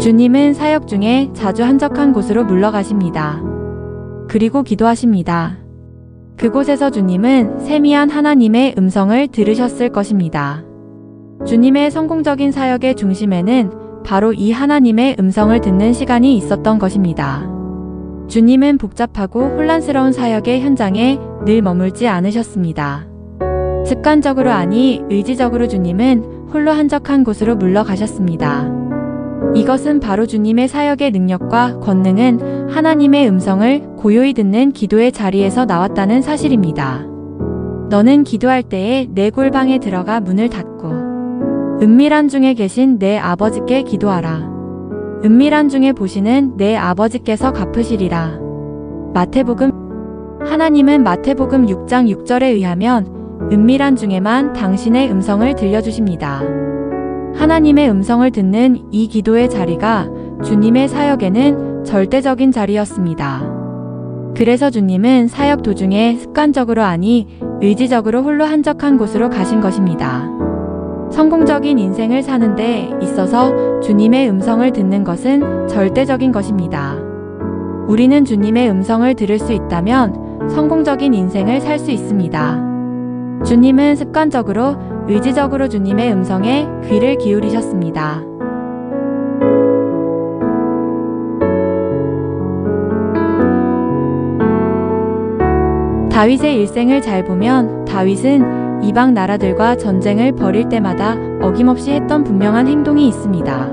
주님은 사역 중에 자주 한적한 곳으로 물러가십니다. 그리고 기도하십니다. 그곳에서 주님은 세미한 하나님의 음성을 들으셨을 것입니다. 주님의 성공적인 사역의 중심에는 바로 이 하나님의 음성을 듣는 시간이 있었던 것입니다. 주님은 복잡하고 혼란스러운 사역의 현장에 늘 머물지 않으셨습니다. 습관적으로 아니 의지적으로 주님은 홀로 한적한 곳으로 물러가셨습니다. 이것은 바로 주님의 사역의 능력과 권능은 하나님의 음성을 고요히 듣는 기도의 자리에서 나왔다는 사실입니다. 너는 기도할 때에 내 골방에 들어가 문을 닫고 은밀한 중에 계신 내 아버지께 기도하라. 은밀한 중에 보시는 내 아버지께서 갚으시리라. 마태복음. 하나님은 마태복음 6장 6절에 의하면 은밀한 중에만 당신의 음성을 들려주십니다. 하나님의 음성을 듣는 이 기도의 자리가 주님의 사역에는 절대적인 자리였습니다. 그래서 주님은 사역 도중에 습관적으로 아니 의지적으로 홀로 한적한 곳으로 가신 것입니다. 성공적인 인생을 사는 데 있어서 주님의 음성을 듣는 것은 절대적인 것입니다. 우리는 주님의 음성을 들을 수 있다면 성공적인 인생을 살 수 있습니다. 주님은 습관적으로, 의지적으로 주님의 음성에 귀를 기울이셨습니다. 다윗의 일생을 잘 보면 다윗은 이방 나라들과 전쟁을 벌일 때마다 어김없이 했던 분명한 행동이 있습니다.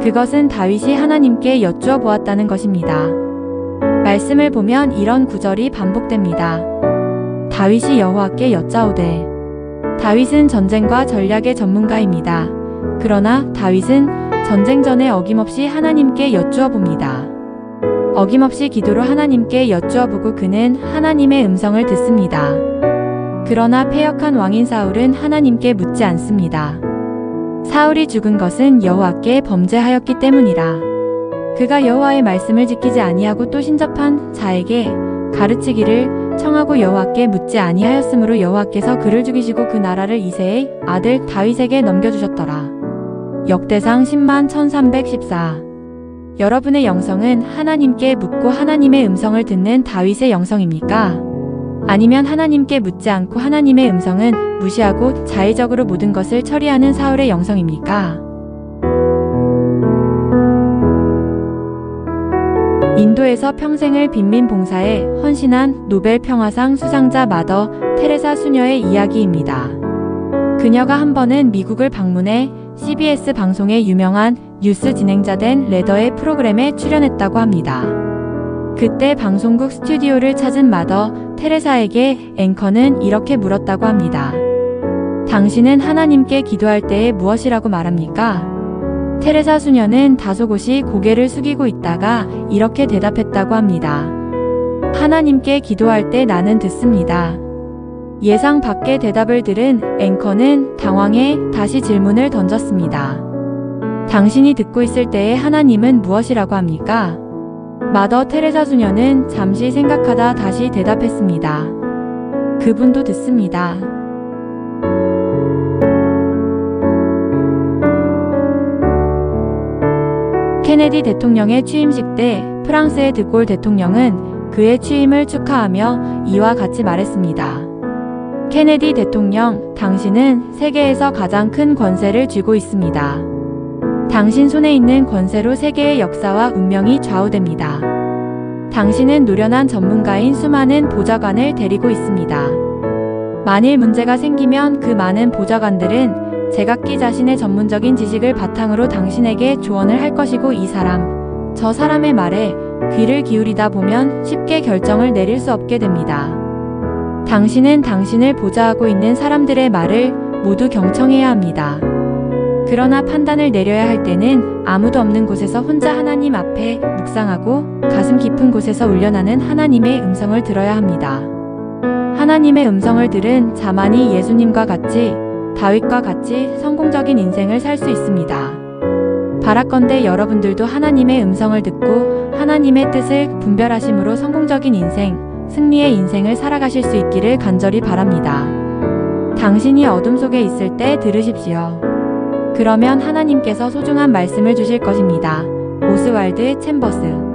그것은 다윗이 하나님께 여쭈어 보았다는 것입니다. 말씀을 보면 이런 구절이 반복됩니다. 다윗이 여호와께 여짜오되. 다윗은 전쟁과 전략의 전문가입니다. 그러나 다윗은 전쟁 전에 어김없이 하나님께 여쭈어 봅니다. 어김없이 기도로 하나님께 여쭈어 보고 그는 하나님의 음성을 듣습니다. 그러나 패역한 왕인 사울은 하나님께 묻지 않습니다. 사울이 죽은 것은 여호와께 범죄하였기 때문이라. 그가 여호와의 말씀을 지키지 아니하고 또 신접한 자에게 가르치기를 청하고 여호와께 묻지 아니하였으므로 여호와께서 그를 죽이시고 그 나라를 이새의 아들 다윗에게 넘겨주셨더라. 역대상 10만 1314. 여러분의 영성은 하나님께 묻고 하나님의 음성을 듣는 다윗의 영성입니까? 아니면 하나님께 묻지 않고 하나님의 음성은 무시하고 자의적으로 모든 것을 처리하는 사울의 영성입니까? 인도에서 평생을 빈민 봉사에 헌신한 노벨 평화상 수상자 마더 테레사 수녀의 이야기입니다. 그녀가 한 번은 미국을 방문해 CBS 방송의 유명한 뉴스 진행자 된 레더의 프로그램에 출연했다고 합니다. 그때 방송국 스튜디오를 찾은 마더 테레사에게 앵커는 이렇게 물었다고 합니다. 당신은 하나님께 기도할 때에 무엇이라고 말합니까? 테레사 수녀는 다소곳이 고개를 숙이고 있다가 이렇게 대답했다고 합니다. 하나님께 기도할 때 나는 듣습니다. 예상 밖의 대답을 들은 앵커는 당황해 다시 질문을 던졌습니다. 당신이 듣고 있을 때에 하나님은 무엇이라고 합니까? 마더 테레사 수녀는 잠시 생각하다 다시 대답했습니다. 그분도 듣습니다. 케네디 대통령의 취임식 때 프랑스의 드골 대통령은 그의 취임을 축하하며 이와 같이 말했습니다. 케네디 대통령, 당신은 세계에서 가장 큰 권세를 쥐고 있습니다. 당신 손에 있는 권세로 세계의 역사와 운명이 좌우됩니다. 당신은 노련한 전문가인 수많은 보좌관을 데리고 있습니다. 만일 문제가 생기면 그 많은 보좌관들은 제각기 자신의 전문적인 지식을 바탕으로 당신에게 조언을 할 것이고 이 사람, 저 사람의 말에 귀를 기울이다 보면 쉽게 결정을 내릴 수 없게 됩니다. 당신은 당신을 보좌하고 있는 사람들의 말을 모두 경청해야 합니다. 그러나 판단을 내려야 할 때는 아무도 없는 곳에서 혼자 하나님 앞에 묵상하고 가슴 깊은 곳에서 울려나는 하나님의 음성을 들어야 합니다. 하나님의 음성을 들은 자만이 예수님과 같이 다윗과 같이 성공적인 인생을 살 수 있습니다. 바라건대 여러분들도 하나님의 음성을 듣고 하나님의 뜻을 분별하심으로 성공적인 인생, 승리의 인생을 살아가실 수 있기를 간절히 바랍니다. 당신이 어둠 속에 있을 때 들으십시오. 그러면 하나님께서 소중한 말씀을 주실 것입니다. 오스왈드 챔버스